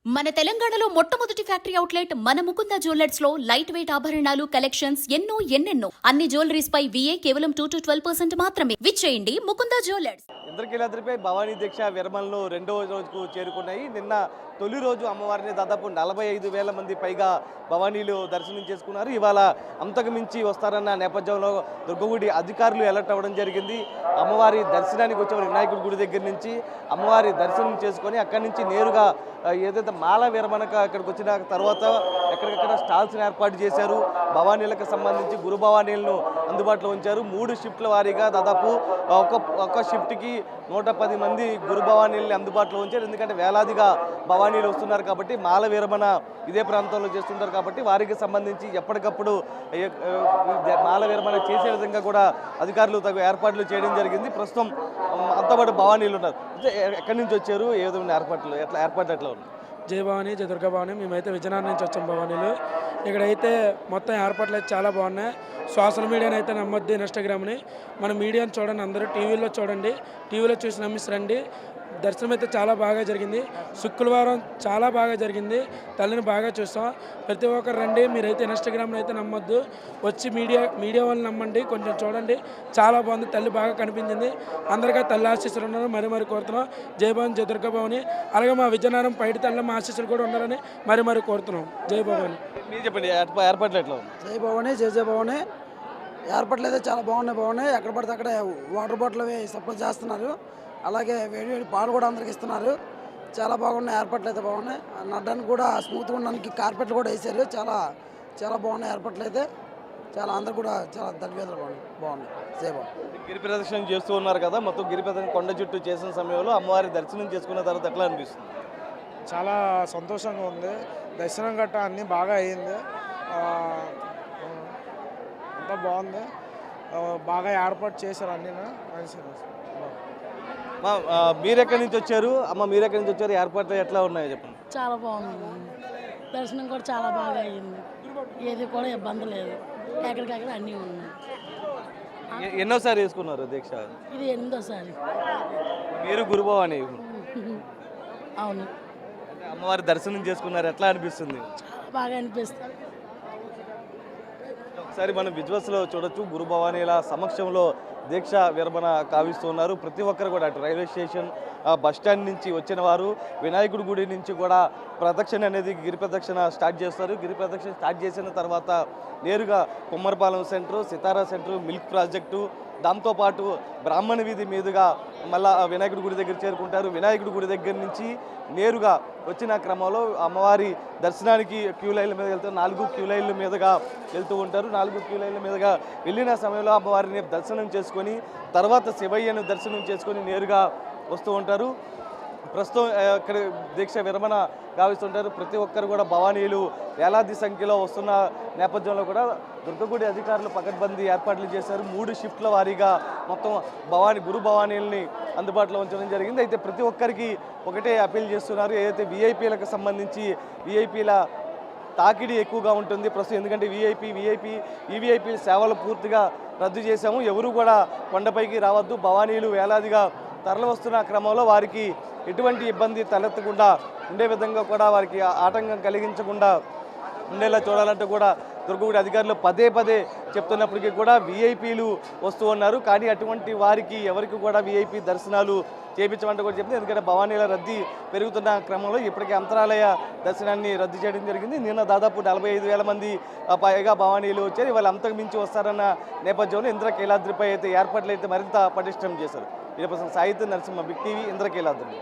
మన తెలంగాణలో మొట్టమొదటి ఫ్యాక్టరీ అవుట్లెట్ మన ముకుంద జ్యువెలర్స్ లో లైట్ వెయిట్ ఆభరణాలు కలెక్షన్స్ ఎన్నెన్నో అన్ని జ్యువెలరీస్ పై VA కేవలం 2 to 12% మాత్రమే. విచ్చేయండి ముకుంద జ్యువెలర్స్. ఇంద్రకీలాద్రిపై భవానీ దీక్ష విరమణలు రెండవ రోజుకు చేరుకున్నాయి. నిన్న తొలి రోజు అమ్మవారిని దాదాపు 45,000 మంది పైగా భవానీలు దర్శనం చేసుకున్నారు. ఇవాళ అంతకు మించి వస్తారన్న నేపథ్యంలో దుర్గగుడి అధికారులు అలర్ట్ అవ్వడం జరిగింది. అమ్మవారి దర్శనానికి వచ్చే వినాయకుడి గుడి దగ్గర నుంచి అమ్మవారి దర్శనం చేసుకొని అక్కడి నుంచి నేరుగా ఏదైతే మాల విరమణకు అక్కడికి వచ్చిన తర్వాత ఎక్కడికక్కడ స్టాల్స్ని ఏర్పాటు చేశారు. భవానీలకు సంబంధించి గురు భవానీలను అందుబాటులో ఉంచారు. 3 షిఫ్ట్ల వారీగా దాదాపు ఒక షిఫ్ట్కి 110 మంది గురు భవానీలని అందుబాటులో ఉంచారు. ఎందుకంటే వేలాదిగా భవానీలు వస్తున్నారు కాబట్టి మాల విరమణ ఇదే ప్రాంతంలో చేస్తుంటారు కాబట్టి వారికి సంబంధించి ఎప్పటికప్పుడు మాల విరమణ చేసే విధంగా కూడా అధికారులు తగు ఏర్పాట్లు చేయడం జరిగింది. ప్రస్తుతం అంతపాటు భవానీలు ఉన్నారు. ఎక్కడి నుంచి వచ్చారు, ఏ విధమైన ఏర్పాట్లు ఎట్లా ఉన్నాయి? జై భవానీ, జయ దుర్గా భవానీ. మేమైతే విజయనగరం నుంచి వచ్చాం భవానీలు. ఇక్కడైతే మొత్తం ఏర్పాట్లు అయితే చాలా బాగున్నాయి. సోషల్ మీడియాని అయితే నమ్మొద్దు, ఇన్స్టాగ్రామ్ని. మన మీడియాని చూడండి, అందరూ టీవీలో చూడండి, టీవీలో చూసి నమ్మిసి రండి. దర్శనం అయితే చాలా బాగా జరిగింది. శుక్రవారం చాలా బాగా జరిగింది. తల్లిని బాగా చూస్తాం. ప్రతి ఒక్కరు రండి. మీరైతే ఇన్స్టాగ్రామ్లో అయితే నమ్మొద్దు, వచ్చి మీడియా వాళ్ళని నమ్మండి. కొంచెం చూడండి, చాలా బాగుంది. తల్లి బాగా కనిపించింది. అందరికీ తల్లి ఆశీస్సులు ఉన్నారని మరి కోరుతున్నాం. జై భవాని, జయ దుర్గా భవాని. అలాగే మా విజయనగరం పైడి తల్లి మా ఆశీస్సులు కూడా ఉన్నారని మరి కోరుతున్నాం. జై భవాని. మీరు చెప్పండి, ఏర్పాట్లు ఎట్లా ఉంది? జై భవాని, జయ భవాని. ఏర్పాట్లు అయితే చాలా బాగున్నాయి. ఎక్కడ పడితే అక్కడ వాటర్ బాటిల్ అవి సప్లై చేస్తున్నారు. అలాగే వేడి పాలు కూడా అందరికి ఇస్తున్నారు. చాలా బాగున్నాయి. ఏర్పాట్లు అయితే బాగున్నాయి. నడ్డానికి కూడా స్మూత్గా ఉండడానికి కార్పెట్లు కూడా వేసారు. చాలా బాగున్నాయి ఏర్పాట్లు అయితే. చాలా అందరు కూడా చాలా ధన్యవాదాలు బాగున్నాయి. సేవ గిరి ప్రదక్షిణ చేస్తూ ఉన్నారు కదా, మొత్తం గిరి ప్రదక్షిణ కొండ చుట్టూ చేసిన సమయంలో అమ్మవారి దర్శనం చేసుకున్న తర్వాత ఎట్లా అనిపిస్తుంది? చాలా సంతోషంగా ఉంది. దర్శనం గట్ట అన్నీ బాగా అయ్యింది. అంతా బాగుంది. బాగా ఏర్పాటు చేశారు అన్నీ. మీరెక్కడి నుంచి వచ్చారు? అమ్మ మీరెక్కడి నుంచి వచ్చారు? ఏర్పాట్లు ఎట్లా ఉన్నాయో చెప్పండి. చాలా బాగుంది. దర్శనం కూడా చాలా బాగా అయ్యింది. ఏది కూడా ఇబ్బంది లేదు. ఎక్కడికక్కడ అన్నీ ఉన్నాయి. ఎన్నోసారి వేసుకున్నారు దీక్ష? ఇది 8వ సారి. మీరు గురుభవాని? అవును. అమ్మవారి దర్శనం చేసుకున్నారు, ఎట్లా అనిపిస్తుంది? చాలా బాగా అనిపిస్తుంది. ఒకసారి మనం విజువల్స్లో చూడొచ్చు. గురు భవానీల సమక్షంలో దీక్ష విరమణ కావిస్తున్నారు. ప్రతి ఒక్కరు కూడా అటు రైల్వే స్టేషన్, బస్టాండ్ నుంచి వచ్చిన వారు వినాయకుడి గుడి నుంచి కూడా ప్రదక్షిణ అనేది గిరి ప్రదక్షిణ స్టార్ట్ చేస్తారు. గిరి ప్రదక్షిణ స్టార్ట్ చేసిన తర్వాత నేరుగా కుమ్మరపాలెం సెంటరు, సితారా సెంటరు, మిల్క్ ప్రాజెక్టు, దాంతోపాటు బ్రాహ్మణ వీధి మీదుగా మళ్ళా వినాయకుడి గుడి దగ్గర చేరుకుంటారు. వినాయకుడి గుడి దగ్గర నుంచి నేరుగా వచ్చిన క్రమంలో అమ్మవారి దర్శనానికి క్యూ లైన్ల మీద వెళ్తారు. 4 క్యూ లైన్ల మీదుగా వెళ్తూ ఉంటారు. 4 క్యూ లైన్ల మీదుగా వెళ్ళిన సమయంలో అమ్మవారిని దర్శనం చేసుకొని తర్వాత శివయ్యను దర్శనం చేసుకొని నేరుగా వస్తూ ఉంటారు. ప్రస్తుతం ఇక్కడ దీక్ష విరమణ గావిస్తుంటారు. ప్రతి ఒక్కరు కూడా భవానీలు వేలాది సంఖ్యలో వస్తున్న నేపథ్యంలో కూడా దుర్గగుడి అధికారులు పకడ్బందీ ఏర్పాట్లు చేశారు. 3 షిఫ్ట్ల వారీగా మొత్తం గురు భవానీలని అందుబాటులో ఉంచడం జరిగింది. అయితే ప్రతి ఒక్కరికి ఒకటే అప్పీల్ చేస్తున్నారు. ఏదైతే వీఐపీలకు సంబంధించి వీఐపీల తాకిడి ఎక్కువగా ఉంటుంది ప్రస్తుతం. ఎందుకంటే ఈవీఐపీ సేవలు పూర్తిగా రద్దు చేశాము. ఎవరు కూడా కొండపైకి రావద్దు. భవానీలు వేలాదిగా తరలి వస్తున్న క్రమంలో వారికి ఎటువంటి ఇబ్బంది తలెత్తకుండా ఉండే విధంగా కూడా వారికి ఆటంకం కలిగించకుండా ఉండేలా చూడాలంటూ కూడా దుర్గగుడి అధికారులు పదే చెప్తున్నప్పటికీ కూడా వీఐపీలు వస్తూ ఉన్నారు. కానీ అటువంటి వారికి ఎవరికి కూడా వీఐపీ దర్శనాలు చేయించమంటూ కూడా చెప్తుంది. ఎందుకంటే భవానీల రద్దీ పెరుగుతున్న క్రమంలో ఇప్పటికే అంతరాలయ దర్శనాన్ని రద్దు చేయడం జరిగింది. నిన్న దాదాపు 45,000 మంది పైగా భవానీలు వచ్చారు. ఇవాళ అంతకు మించి వస్తారన్న నేపథ్యంలో ఇంద్రకీలాద్రిపై అయితే ఏర్పాట్లు అయితే మరింత పటిష్టం చేశారు. ఇది సాహిత్య నరసింహ, బిగ్ టీవీ, ఇంద్రకీలాద్రి.